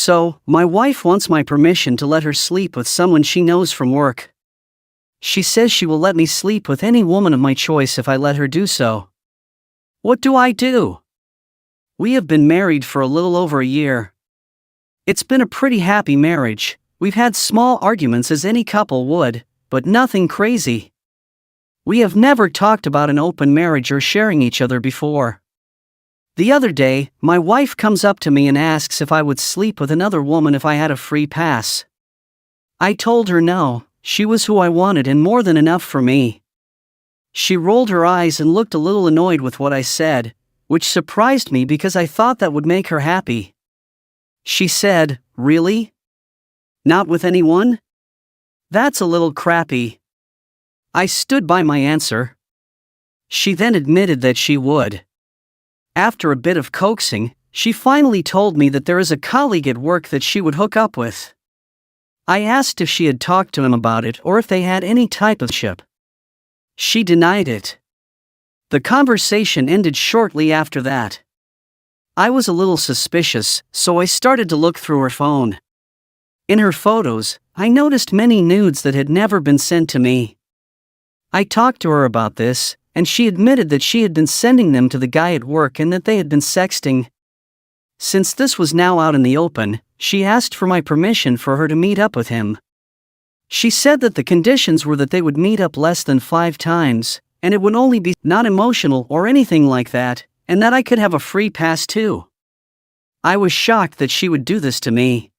So, my wife wants my permission to let her sleep with someone she knows from work. She says she will let me sleep with any woman of my choice if I let her do so. What do I do? We have been married for a little over a year. It's been a pretty happy marriage. We've had small arguments as any couple would, but nothing crazy. We have never talked about an open marriage or sharing each other before. The other day, my wife comes up to me and asks if I would sleep with another woman if I had a free pass. I told her no, she was who I wanted and more than enough for me. She rolled her eyes and looked a little annoyed with what I said, which surprised me because I thought that would make her happy. She said, "Really? Not with anyone? That's a little crappy." I stood by my answer. She then admitted that she would. After a bit of coaxing, she finally told me that there is a colleague at work that she would hook up with. I asked if she had talked to him about it or if they had any type of ship. She denied it. The conversation ended shortly after that. I was a little suspicious, so I started to look through her phone. In her photos, I noticed many nudes that had never been sent to me. I talked to her about this, and she admitted that she had been sending them to the guy at work and that they had been sexting. Since this was now out in the open, she asked for my permission for her to meet up with him. She said that the conditions were that they would meet up less than 5 times, and it would only be not emotional or anything like that, and that I could have a free pass too. I was shocked that she would do this to me.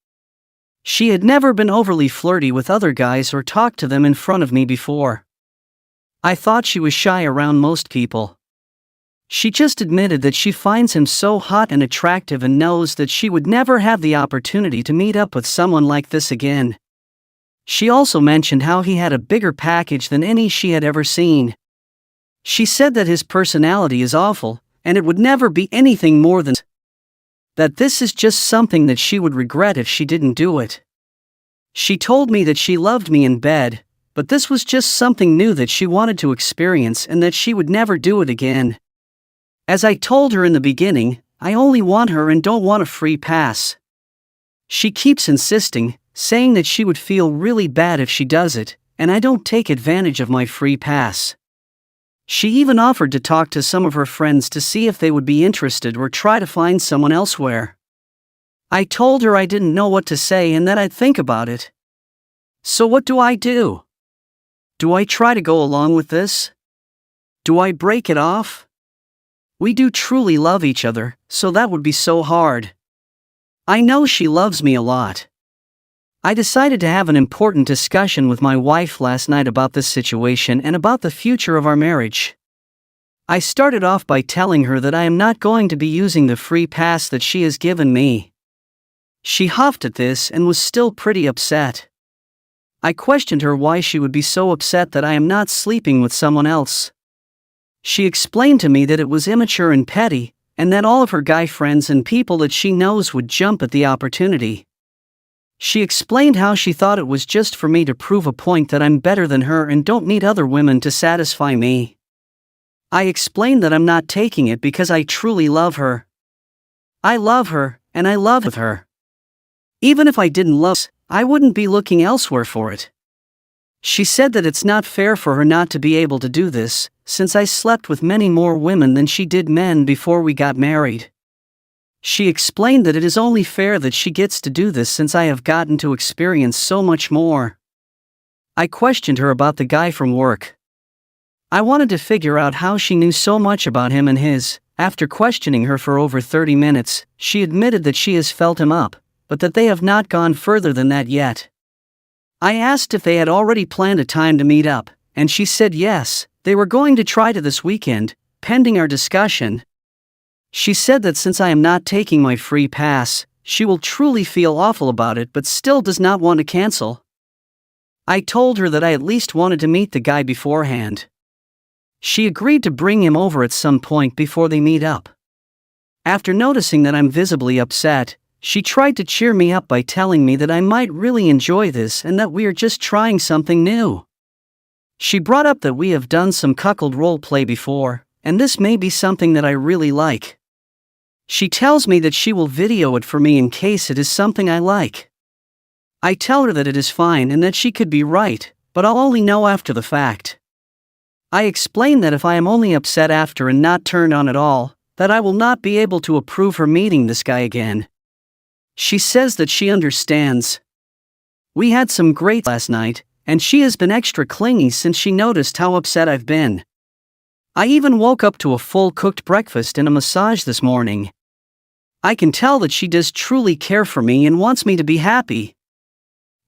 She had never been overly flirty with other guys or talked to them in front of me before. I thought she was shy around most people. She just admitted that she finds him so hot and attractive and knows that she would never have the opportunity to meet up with someone like this again. She also mentioned how he had a bigger package than any she had ever seen. She said that his personality is awful, and it would never be anything more than that. This is just something that she would regret if she didn't do it. She told me that she loved me in bed, but this was just something new that she wanted to experience and that she would never do it again. As I told her in the beginning, I only want her and don't want a free pass. She keeps insisting, saying that she would feel really bad if she does it, and I don't take advantage of my free pass. She even offered to talk to some of her friends to see if they would be interested or try to find someone elsewhere. I told her I didn't know what to say and that I'd think about it. So what do I do? Do I try to go along with this? Do I break it off? We do truly love each other, so that would be so hard. I know she loves me a lot. I decided to have an important discussion with my wife last night about this situation and about the future of our marriage. I started off by telling her that I am not going to be using the free pass that she has given me. She huffed at this and was still pretty upset. I questioned her why she would be so upset that I am not sleeping with someone else. She explained to me that it was immature and petty, and that all of her guy friends and people that she knows would jump at the opportunity. She explained how she thought it was just for me to prove a point that I'm better than her and don't need other women to satisfy me. I explained that I'm not taking it because I truly love her. I love her, and I love with her. Even if I didn't love her, I wouldn't be looking elsewhere for it. She said that it's not fair for her not to be able to do this, since I slept with many more women than she did men before we got married. She explained that it is only fair that she gets to do this since I have gotten to experience so much more. I questioned her about the guy from work. I wanted to figure out how she knew so much about him and his. After questioning her for over 30 minutes, she admitted that she has felt him up, but that they have not gone further than that yet. I asked if they had already planned a time to meet up, and she said yes, they were going to try to this weekend, pending our discussion. She said that since I am not taking my free pass, she will truly feel awful about it but still does not want to cancel. I told her that I at least wanted to meet the guy beforehand. She agreed to bring him over at some point before they meet up. After noticing that I'm visibly upset, she tried to cheer me up by telling me that I might really enjoy this and that we are just trying something new. She brought up that we have done some cuckold role play before, and this may be something that I really like. She tells me that she will video it for me in case it is something I like. I tell her that it is fine and that she could be right, but I'll only know after the fact. I explain that if I am only upset after and not turned on at all, that I will not be able to approve her meeting this guy again. She says that she understands. We had some great last night, and she has been extra clingy since she noticed how upset I've been. I even woke up to a full cooked breakfast and a massage this morning. I can tell that she does truly care for me and wants me to be happy.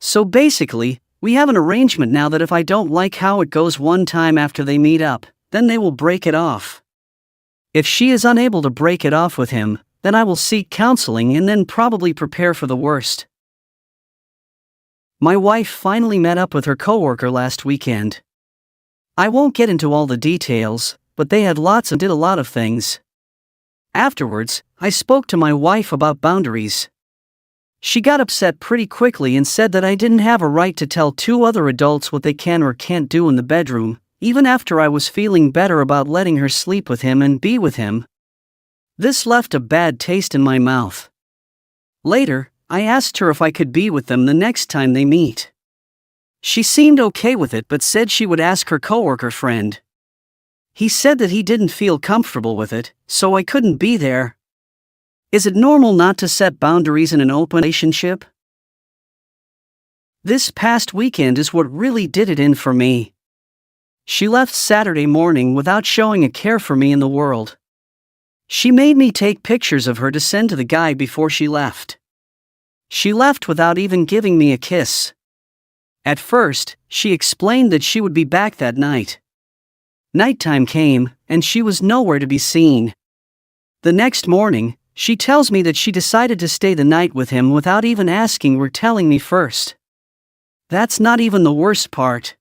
So basically, we have an arrangement now that if I don't like how it goes one time after they meet up, then they will break it off. If she is unable to break it off with him, then I will seek counseling and then probably prepare for the worst. My wife finally met up with her coworker last weekend. I won't get into all the details, but they had lots and did a lot of things. Afterwards, I spoke to my wife about boundaries. She got upset pretty quickly and said that I didn't have a right to tell two other adults what they can or can't do in the bedroom, even after I was feeling better about letting her sleep with him and be with him. This left a bad taste in my mouth. Later, I asked her if I could be with them the next time they meet. She seemed okay with it but said she would ask her coworker friend. He said that he didn't feel comfortable with it, so I couldn't be there. Is it normal not to set boundaries in an open relationship? This past weekend is what really did it in for me. She left Saturday morning without showing a care for me in the world. She made me take pictures of her to send to the guy before she left. She left without even giving me a kiss. At first, she explained that she would be back that night. Nighttime came, and she was nowhere to be seen. The next morning, she tells me that she decided to stay the night with him without even asking or telling me first. That's not even the worst part.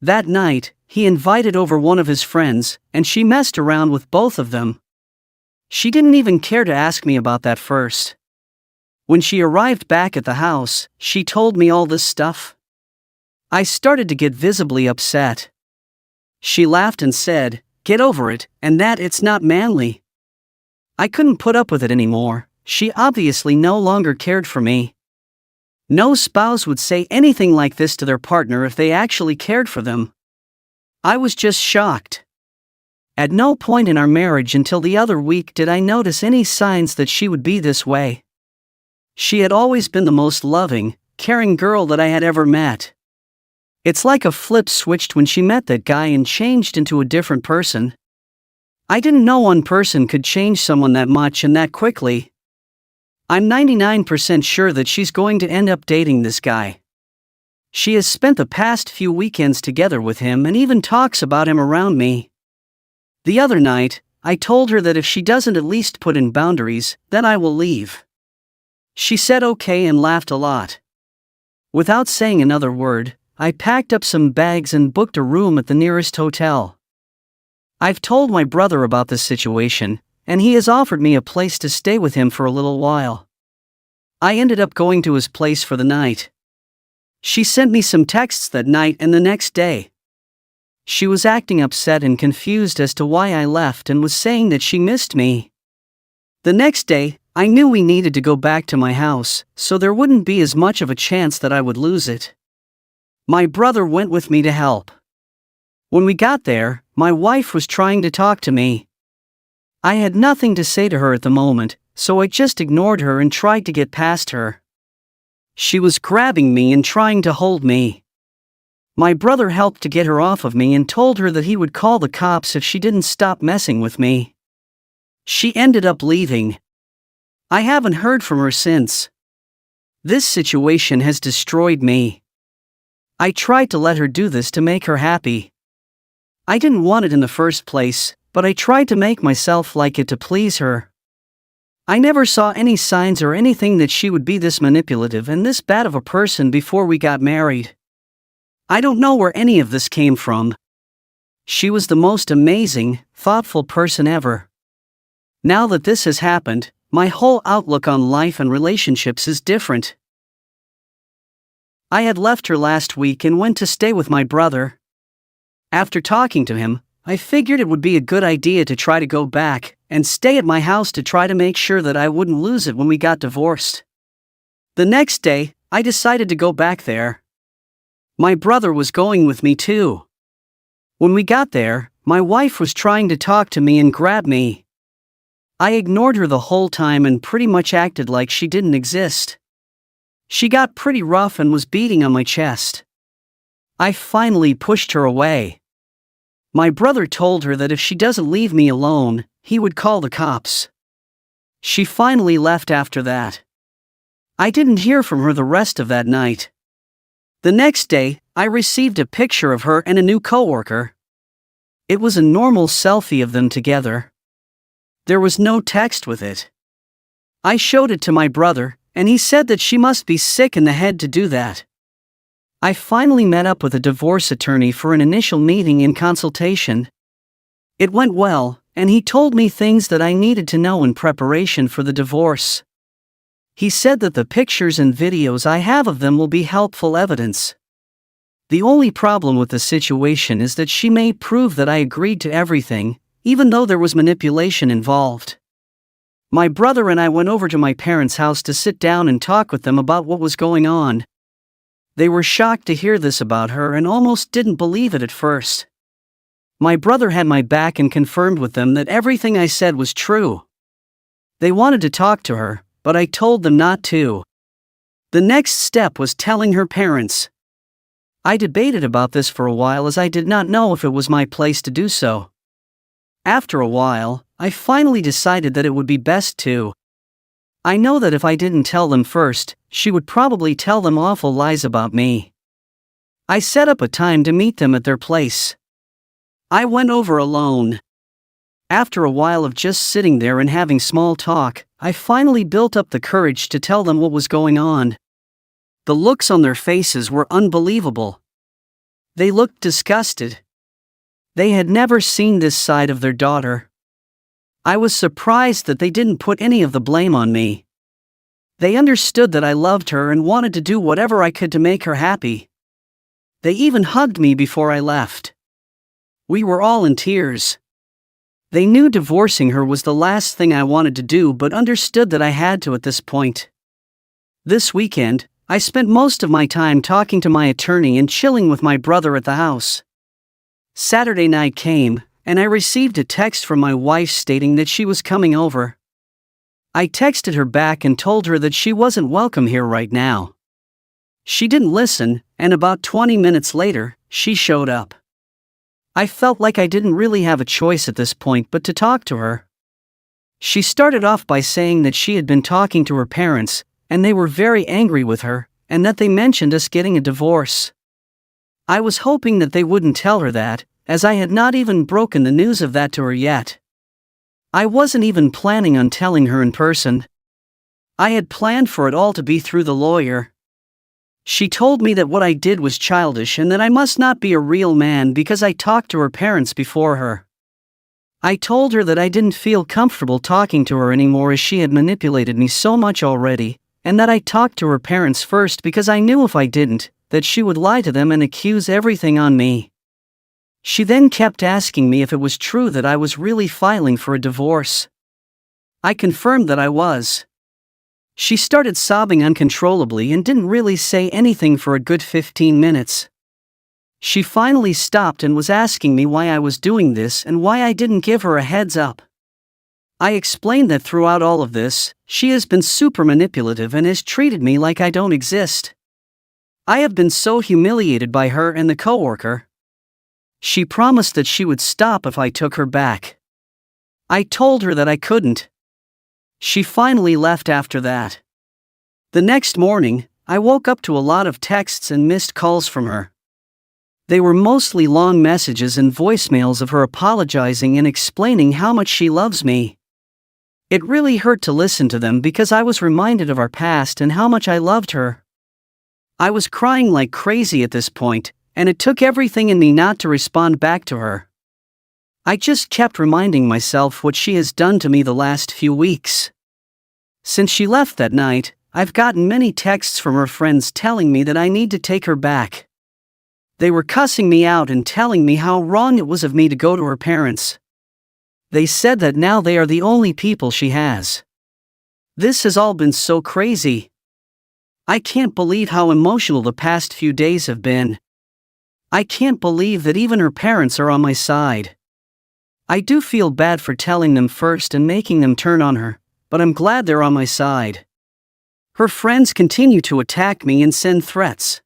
That night, he invited over one of his friends, and she messed around with both of them. She didn't even care to ask me about that first. When she arrived back at the house, she told me all this stuff. I started to get visibly upset. She laughed and said, "Get over it, and that it's not manly." I couldn't put up with it anymore. She obviously no longer cared for me. No spouse would say anything like this to their partner if they actually cared for them. I was just shocked. At no point in our marriage until the other week did I notice any signs that she would be this way. She had always been the most loving, caring girl that I had ever met. It's like a flip switched when she met that guy and changed into a different person. I didn't know one person could change someone that much and that quickly. I'm 99% sure that she's going to end up dating this guy. She has spent the past few weekends together with him and even talks about him around me. The other night, I told her that if she doesn't at least put in boundaries, then I will leave. She said okay and laughed a lot. Without saying another word, I packed up some bags and booked a room at the nearest hotel. I've told my brother about this situation, and he has offered me a place to stay with him for a little while. I ended up going to his place for the night. She sent me some texts that night and the next day. She was acting upset and confused as to why I left and was saying that she missed me. The next day, I knew we needed to go back to my house, so there wouldn't be as much of a chance that I would lose it. My brother went with me to help. When we got there, my wife was trying to talk to me. I had nothing to say to her at the moment, so I just ignored her and tried to get past her. She was grabbing me and trying to hold me. My brother helped to get her off of me and told her that he would call the cops if she didn't stop messing with me. She ended up leaving. I haven't heard from her since. This situation has destroyed me. I tried to let her do this to make her happy. I didn't want it in the first place, but I tried to make myself like it to please her. I never saw any signs or anything that she would be this manipulative and this bad of a person before we got married. I don't know where any of this came from. She was the most amazing, thoughtful person ever. Now that this has happened, my whole outlook on life and relationships is different. I had left her last week and went to stay with my brother. After talking to him, I figured it would be a good idea to try to go back and stay at my house to try to make sure that I wouldn't lose it when we got divorced. The next day, I decided to go back there. My brother was going with me too. When we got there, my wife was trying to talk to me and grab me. I ignored her the whole time and pretty much acted like she didn't exist. She got pretty rough and was beating on my chest. I finally pushed her away. My brother told her that if she doesn't leave me alone, he would call the cops. She finally left after that. I didn't hear from her the rest of that night. The next day, I received a picture of her and a new coworker. It was a normal selfie of them together. There was no text with it. I showed it to my brother, and he said that she must be sick in the head to do that. I finally met up with a divorce attorney for an initial meeting and consultation. It went well, and he told me things that I needed to know in preparation for the divorce. He said that the pictures and videos I have of them will be helpful evidence. The only problem with the situation is that she may prove that I agreed to everything, even though there was manipulation involved. My brother and I went over to my parents' house to sit down and talk with them about what was going on. They were shocked to hear this about her and almost didn't believe it at first. My brother had my back and confirmed with them that everything I said was true. They wanted to talk to her, but I told them not to. The next step was telling her parents. I debated about this for a while as I did not know if it was my place to do so. After a while, I finally decided that it would be best to. I know that if I didn't tell them first, she would probably tell them awful lies about me. I set up a time to meet them at their place. I went over alone. After a while of just sitting there and having small talk, I finally built up the courage to tell them what was going on. The looks on their faces were unbelievable. They looked disgusted. They had never seen this side of their daughter. I was surprised that they didn't put any of the blame on me. They understood that I loved her and wanted to do whatever I could to make her happy. They even hugged me before I left. We were all in tears. They knew divorcing her was the last thing I wanted to do but understood that I had to at this point. This weekend, I spent most of my time talking to my attorney and chilling with my brother at the house. Saturday night came, and I received a text from my wife stating that she was coming over. I texted her back and told her that she wasn't welcome here right now. She didn't listen, and about 20 minutes later, she showed up. I felt like I didn't really have a choice at this point but to talk to her. She started off by saying that she had been talking to her parents, and they were very angry with her, and that they mentioned us getting a divorce. I was hoping that they wouldn't tell her that, as I had not even broken the news of that to her yet. I wasn't even planning on telling her in person. I had planned for it all to be through the lawyer. She told me that what I did was childish and that I must not be a real man because I talked to her parents before her. I told her that I didn't feel comfortable talking to her anymore as she had manipulated me so much already, and that I talked to her parents first because I knew if I didn't, that she would lie to them and accuse everything on me. She then kept asking me if it was true that I was really filing for a divorce. I confirmed that I was. She started sobbing uncontrollably and didn't really say anything for a good 15 minutes. She finally stopped and was asking me why I was doing this and why I didn't give her a heads up. I explained that throughout all of this, she has been super manipulative and has treated me like I don't exist. I have been so humiliated by her and the coworker. She promised that she would stop if I took her back. I told her that I couldn't. She finally left after that. The next morning, I woke up to a lot of texts and missed calls from her. They were mostly long messages and voicemails of her apologizing and explaining how much she loves me. It really hurt to listen to them because I was reminded of our past and how much I loved her. I was crying like crazy at this point, and it took everything in me not to respond back to her. I just kept reminding myself what she has done to me the last few weeks. Since she left that night, I've gotten many texts from her friends telling me that I need to take her back. They were cussing me out and telling me how wrong it was of me to go to her parents. They said that now they are the only people she has. This has all been so crazy. I can't believe how emotional the past few days have been. I can't believe that even her parents are on my side. I do feel bad for telling them first and making them turn on her, but I'm glad they're on my side. Her friends continue to attack me and send threats.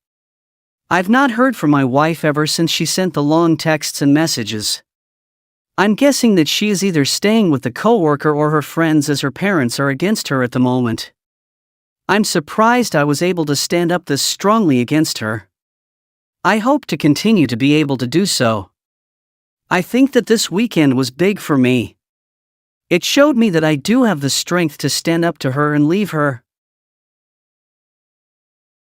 I've not heard from my wife ever since she sent the long texts and messages. I'm guessing that she is either staying with the coworker or her friends, as her parents are against her at the moment. I'm surprised I was able to stand up this strongly against her. I hope to continue to be able to do so. I think that this weekend was big for me. It showed me that I do have the strength to stand up to her and leave her.